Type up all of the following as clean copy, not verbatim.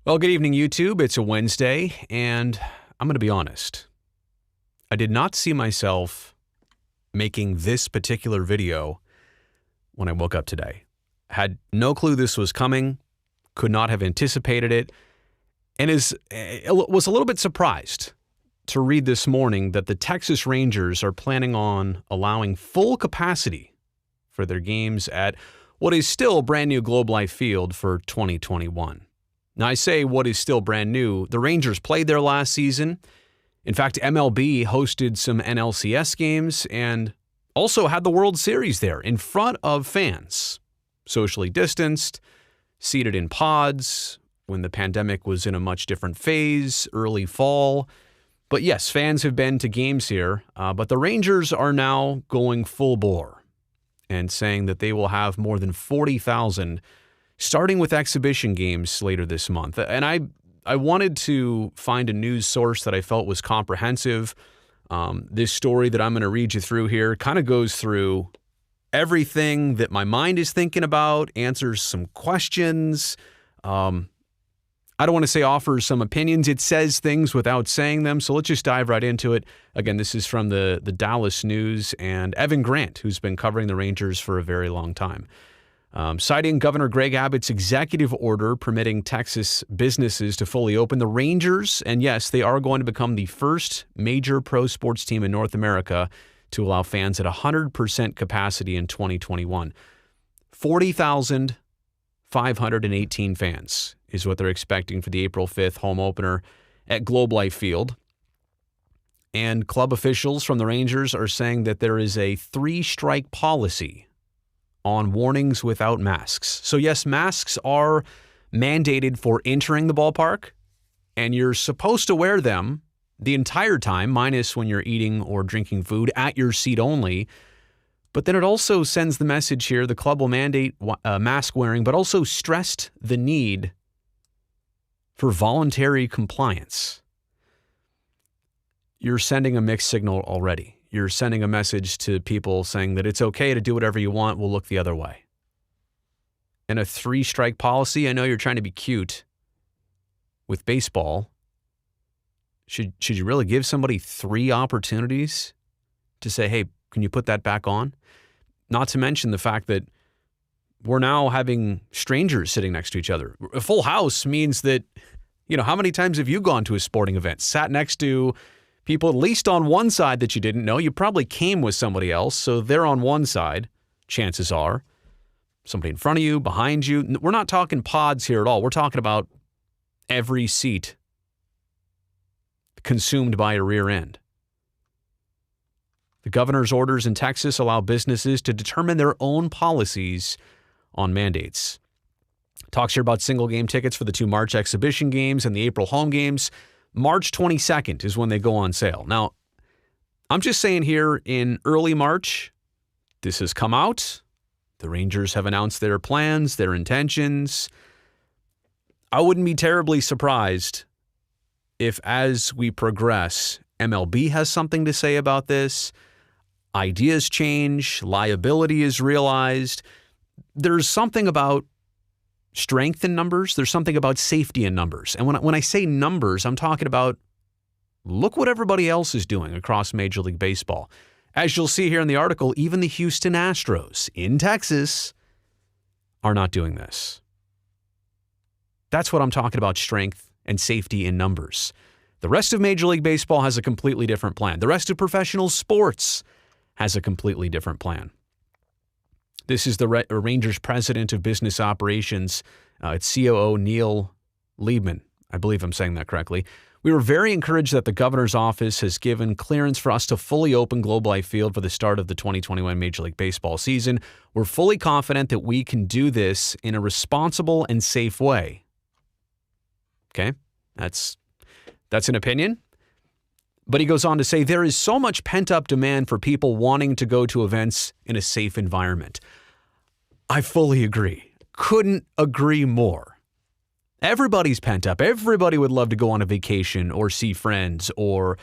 Well, good evening, YouTube. It's a Wednesday, and I'm going to be honest. I did not see myself making this particular video when I woke up today. Had no clue this was coming, could not have anticipated it, and was a little bit surprised to read this morning that the Texas Rangers are planning on allowing full capacity for their games at what is still brand new Globe Life Field for 2021. Now, I say what is still brand new. The Rangers played there last season. In fact, MLB hosted some NLCS games and also had the World Series there in front of fans, socially distanced, seated in pods when the pandemic was in a much different phase, early fall. But yes, fans have been to games here, but the Rangers are now going full bore and saying that they will have more than 40,000 starting with exhibition games later this month. And I wanted to find a news source that I felt was comprehensive. This story that I'm going to read you through here kind of goes through everything that my mind is thinking about, answers some questions. I don't want to say offers some opinions. It says things without saying them. So let's just dive right into it. Again, this is from the Dallas News and Evan Grant, who's been covering the Rangers for a very long time. Citing Governor Greg Abbott's executive order permitting Texas businesses to fully open, the Rangers, and yes, they are going to become the first major pro sports team in North America to allow fans at 100% capacity in 2021. 40,518 fans is what they're expecting for the April 5th home opener at Globe Life Field. And club officials from the Rangers are saying that there is a 3-strike policy on warnings without masks. So yes, masks are mandated for entering the ballpark, and you're supposed to wear them the entire time, minus when you're eating or drinking food at your seat only. But then it also sends the message here, the club will mandate mask wearing, but also stressed the need for voluntary compliance. You're sending a mixed signal already. You're sending a message to people saying that it's okay to do whatever you want, we'll look the other way. And a 3-strike policy, I know you're trying to be cute with baseball. Should you really give somebody 3 opportunities to say, hey, can you put that back on? Not to mention the fact that we're now having strangers sitting next to each other. A full house means that, how many times have you gone to a sporting event, sat next to people at least on one side that you didn't know? You probably came with somebody else, so they're on one side, chances are. Somebody in front of you, behind you. We're not talking pods here at all. We're talking about every seat consumed by a rear end. The governor's orders in Texas allow businesses to determine their own policies on mandates. Talks here about single game tickets for the 2 March exhibition games and the April home games. March 22nd is when they go on sale. Now, I'm just saying here in early March, this has come out. The Rangers have announced their plans, their intentions. I wouldn't be terribly surprised if, as we progress, MLB has something to say about this. Ideas change, liability is realized. There's something about strength in numbers. There's something about safety in numbers. And when I say numbers, I'm talking about look what everybody else is doing across Major League Baseball. As you'll see here in the article, even the Houston Astros in Texas are not doing this. That's what I'm talking about, strength and safety in numbers. The rest of Major League Baseball has a completely different plan. The rest of professional sports has a completely different plan. This is the Rangers president of business operations. It's COO Neil Liebman. I believe I'm saying that correctly. We were very encouraged that the governor's office has given clearance for us to fully open Globe Life Field for the start of the 2021 Major League Baseball season. We're fully confident that we can do this in a responsible and safe way. Okay, that's an opinion. But he goes on to say, there is so much pent-up demand for people wanting to go to events in a safe environment. I fully agree. Couldn't agree more. Everybody's pent up. Everybody would love to go on a vacation or see friends or,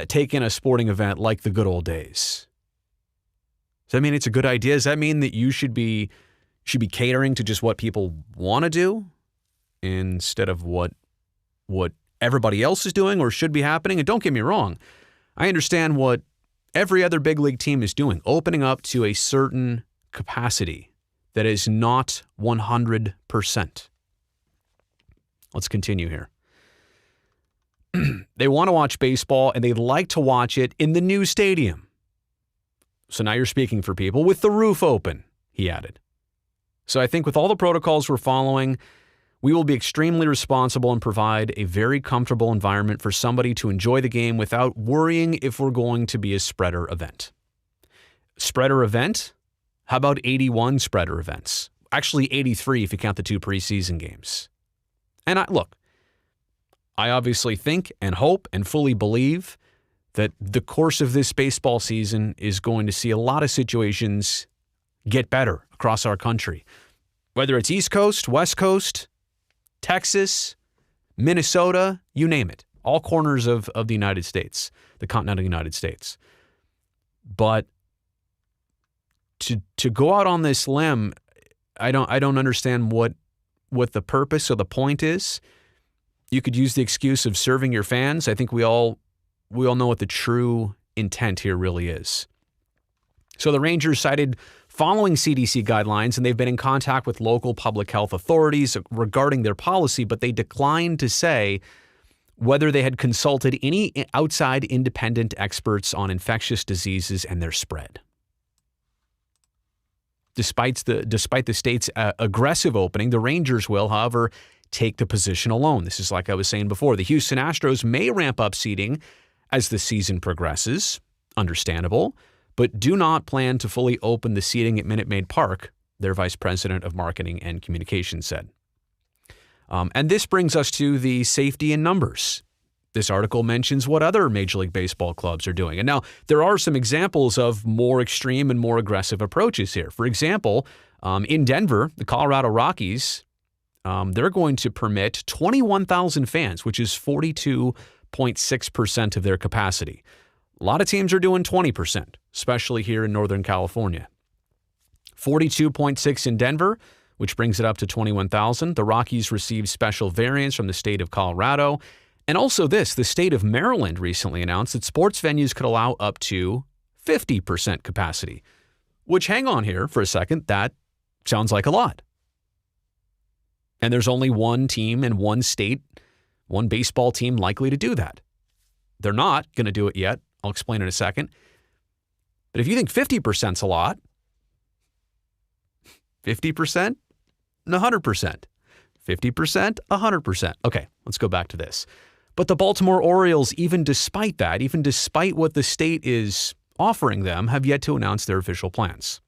take in a sporting event like the good old days. Does that mean it's a good idea? Does that mean that you should be catering to just what people want to do? instead of what everybody else is doing or should be happening. And don't get me wrong, I understand what every other big league team is doing, opening up to a certain capacity that is not 100%. Let's continue here. They want to watch baseball, and they like to watch it in the new stadium. So now you're speaking for people with the roof open, he added. So I think with all the protocols we're following, we will be extremely responsible and provide a very comfortable environment for somebody to enjoy the game without worrying if we're going to be a spreader event. Spreader event? How about 81 spreader events? Actually 83 if you count the 2 preseason games. And I obviously think and hope and fully believe that the course of this baseball season is going to see a lot of situations get better across our country. Whether it's East Coast, West Coast, Texas, Minnesota, you name it. All corners of the United States, the continental United States. But to go out on this limb, I don't understand what the purpose or the point is. You could use the excuse of serving your fans. I think we all know what the true intent here really is. So the Rangers cited following CDC guidelines, and they've been in contact with local public health authorities regarding their policy, but they declined to say whether they had consulted any outside independent experts on infectious diseases and their spread. Despite the state's aggressive opening, the Rangers will, however, take the position alone. This is like I was saying before. The Houston Astros may ramp up seating as the season progresses, understandable, but do not plan to fully open the seating at Minute Maid Park, their vice president of marketing and communications said. And this brings us to the safety in numbers. This article mentions what other Major League Baseball clubs are doing. And now there are some examples of more extreme and more aggressive approaches here. For example, in Denver, the Colorado Rockies, they're going to permit 21,000 fans, which is 42.6% of their capacity. A lot of teams are doing 20%, especially here in Northern California. 42.6 in Denver, which brings it up to 21,000. The Rockies received special variance from the state of Colorado. And also the state of Maryland recently announced that sports venues could allow up to 50% capacity, which, hang on here for a second, that sounds like a lot. And there's only one team in one state, one baseball team likely to do that. They're not going to do it yet. I'll explain in a second. But if you think 50%'s a lot, 50%, 100%. 50%, 100%. Okay, let's go back to this. But the Baltimore Orioles, even despite what the state is offering them, have yet to announce their official plans.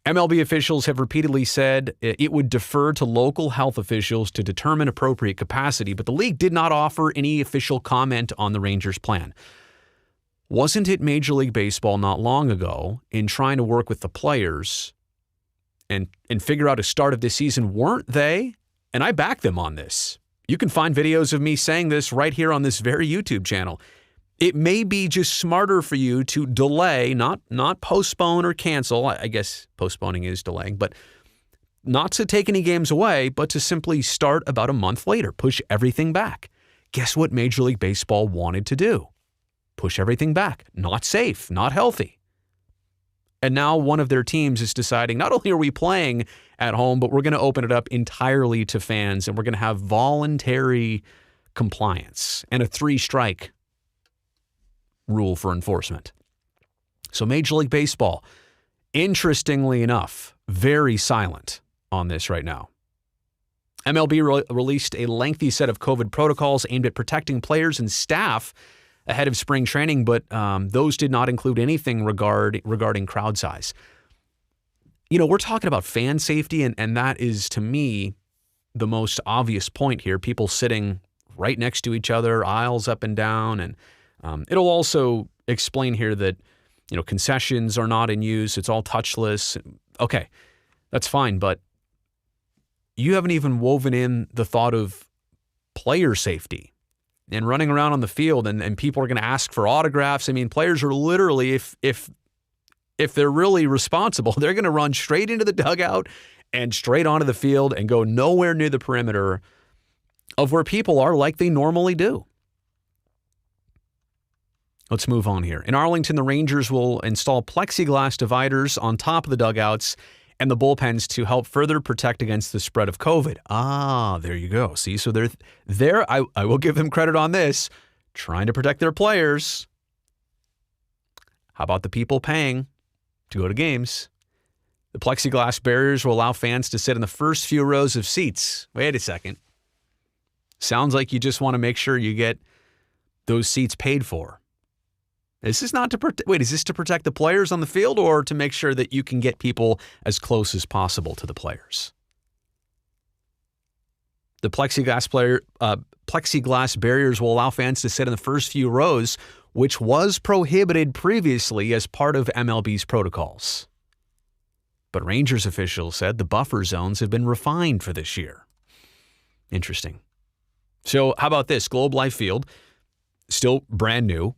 MLB officials have repeatedly said it would defer to local health officials to determine appropriate capacity, but the league did not offer any official comment on the Rangers' plan. Wasn't it Major League Baseball not long ago, in trying to work with the players and figure out a start of this season, weren't they? And I back them on this. You can find videos of me saying this right here on this very YouTube channel. It may be just smarter for you to delay, not postpone or cancel. I guess postponing is delaying, but not to take any games away, but to simply start about a month later, push everything back. Guess what Major League Baseball wanted to do? Push everything back. Not safe, not healthy. And now one of their teams is deciding, not only are we playing at home, but we're going to open it up entirely to fans, and we're going to have voluntary compliance and a 3-strike rule for enforcement. So Major League Baseball, interestingly enough, very silent on this right now. MLB released a lengthy set of COVID protocols aimed at protecting players and staff ahead of spring training, but those did not include anything regarding crowd size. You know, we're talking about fan safety, and that is, to me, the most obvious point here. People sitting right next to each other, aisles up and down, and it'll also explain here that, you know, concessions are not in use. It's all touchless. Okay, that's fine, but you haven't even woven in the thought of player safety and running around on the field, and people are going to ask for autographs. I mean, players are literally, if they're really responsible, they're going to run straight into the dugout and straight onto the field and go nowhere near the perimeter of where people are like they normally do. Let's move on here. In Arlington, the Rangers will install plexiglass dividers on top of the dugouts and the bullpens to help further protect against the spread of COVID. There you go. See, so I will give them credit on this, trying to protect their players. How about the people paying to go to games? The plexiglass barriers will allow fans to sit in the first few rows of seats. Wait a second. Sounds like you just want to make sure you get those seats paid for. This is not to is this to protect the players on the field or to make sure that you can get people as close as possible to the players? The plexiglass barriers will allow fans to sit in the first few rows, which was prohibited previously as part of MLB's protocols. But Rangers officials said the buffer zones have been refined for this year. Interesting. So how about this? Globe Life Field, still brand new.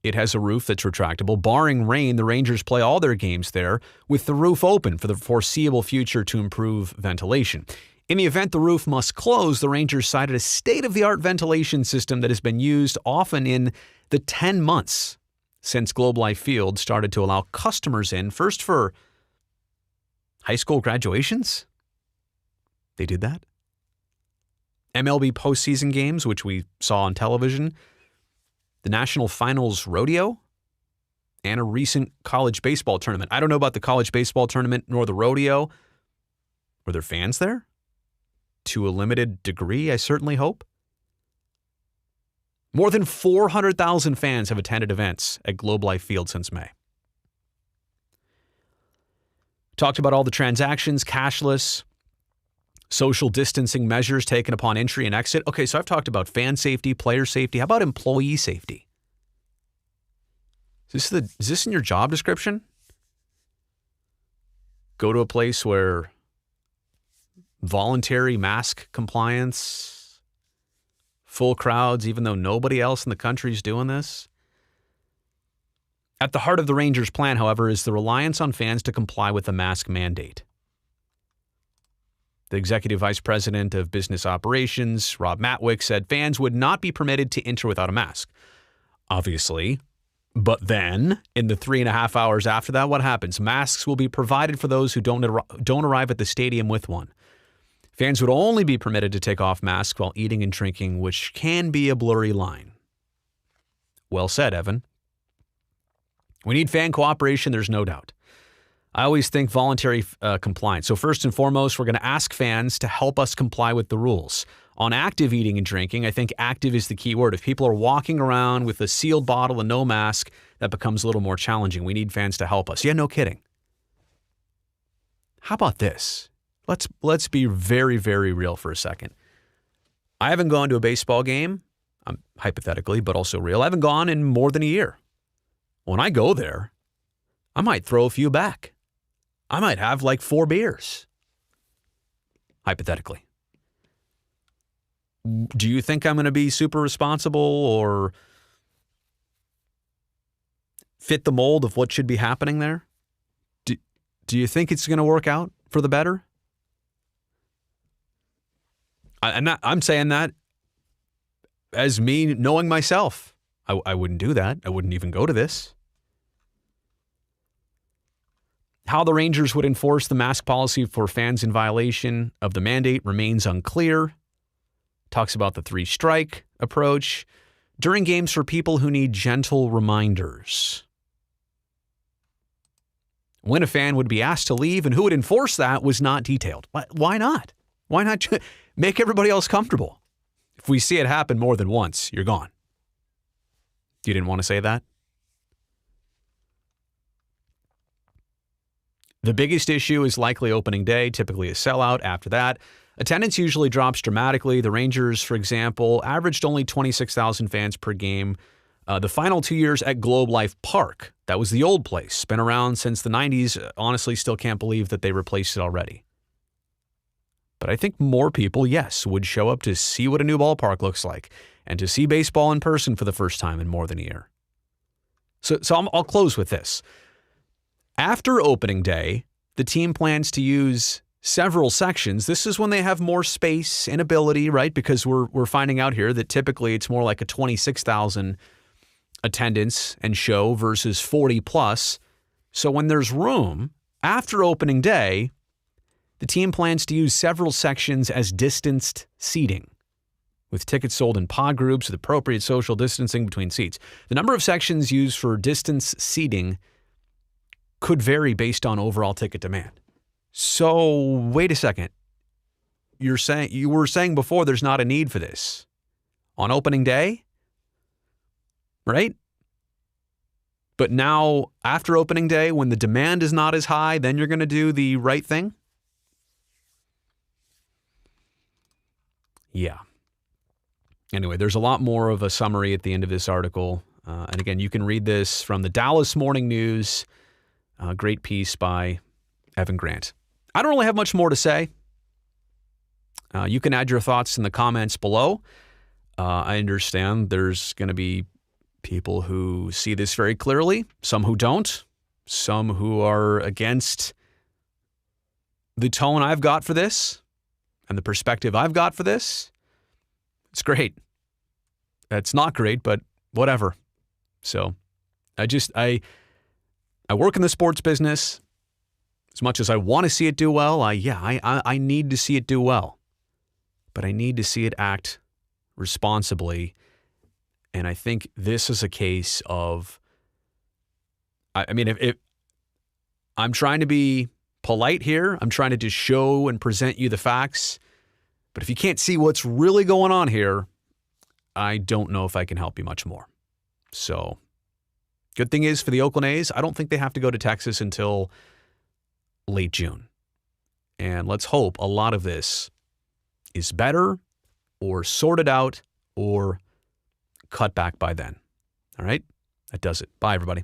It has a roof that's retractable. Barring rain, the Rangers play all their games there with the roof open for the foreseeable future to improve ventilation. In the event the roof must close, the Rangers cited a state-of-the-art ventilation system that has been used often in the 10 months since Globe Life Field started to allow customers in, first for high school graduations. They did that. MLB postseason games, which we saw on television, the National Finals Rodeo, and a recent college baseball tournament. I don't know about the college baseball tournament nor the rodeo. Were there fans there? To a limited degree, I certainly hope. More than 400,000 fans have attended events at Globe Life Field since May. Talked about all the transactions, cashless, social distancing measures taken upon entry and exit. Okay, so I've talked about fan safety, player safety. How about employee safety? Is this in your job description? Go to a place where voluntary mask compliance, full crowds, even though nobody else in the country is doing this. At the heart of the Rangers' plan, however, is the reliance on fans to comply with the mask mandate. The executive vice president of business operations, Rob Matwick, said fans would not be permitted to enter without a mask. Obviously. But then, in the 3.5 hours after that, what happens? Masks will be provided for those who don't arrive at the stadium with one. Fans would only be permitted to take off masks while eating and drinking, which can be a blurry line. Well said, Evan. We need fan cooperation, there's no doubt. I always think voluntary compliance. So first and foremost, we're going to ask fans to help us comply with the rules. On active eating and drinking, I think active is the key word. If people are walking around with a sealed bottle and no mask, that becomes a little more challenging. We need fans to help us. Yeah, no kidding. How about this? Let's be very, very real for a second. I haven't gone to a baseball game, hypothetically, but also real. I haven't gone in more than a year. When I go there, I might throw a few back. I might have like 4 beers. Hypothetically. Do you think I'm going to be super responsible or fit the mold of what should be happening there? Do you think it's going to work out for the better? I'm saying that as me knowing myself. I wouldn't do that. I wouldn't even go to this. How the Rangers would enforce the mask policy for fans in violation of the mandate remains unclear. Talks about the 3-strike approach during games for people who need gentle reminders. When a fan would be asked to leave and who would enforce that was not detailed. Why not? Why not make everybody else comfortable? If we see it happen more than once, you're gone. You didn't want to say that? The biggest issue is likely opening day, typically a sellout. After that, attendance usually drops dramatically. The Rangers, for example, averaged only 26,000 fans per game. The final 2 years at Globe Life Park, that was the old place, been around since the 90s. Honestly, still can't believe that they replaced it already. But I think more people, yes, would show up to see what a new ballpark looks like and to see baseball in person for the first time in more than a year. So I'll close with this. After opening day, the team plans to use several sections, this is when they have more space and ability, right? Because we're finding out here that typically it's more like a 26,000 attendance and show versus 40 plus. So when there's room after opening day, the team plans to use several sections as distanced seating, with tickets sold in pod groups with appropriate social distancing between seats. The number of sections used for distance seating could vary based on overall ticket demand. So wait a second. You were saying before there's not a need for this on opening day, right? But now after opening day, when the demand is not as high, then you're going to do the right thing? Yeah. Anyway, there's a lot more of a summary at the end of this article. And again, you can read this from the Dallas Morning News. Great piece by Evan Grant. I don't really have much more to say. You can add your thoughts in the comments below. I understand there's going to be people who see this very clearly, some who don't, some who are against the tone I've got for this and the perspective I've got for this. It's great. It's not great, but whatever. So I work in the sports business. As much as I want to see it do well, I need to see it do well. But I need to see it act responsibly. And I think this is a case of, if I'm trying to be polite here, I'm trying to just show and present you the facts. But if you can't see what's really going on here, I don't know if I can help you much more. So, good thing is for the Oakland A's, I don't think they have to go to Texas until late June. And let's hope a lot of this is better or sorted out or cut back by then. All right? That does it. Bye, everybody.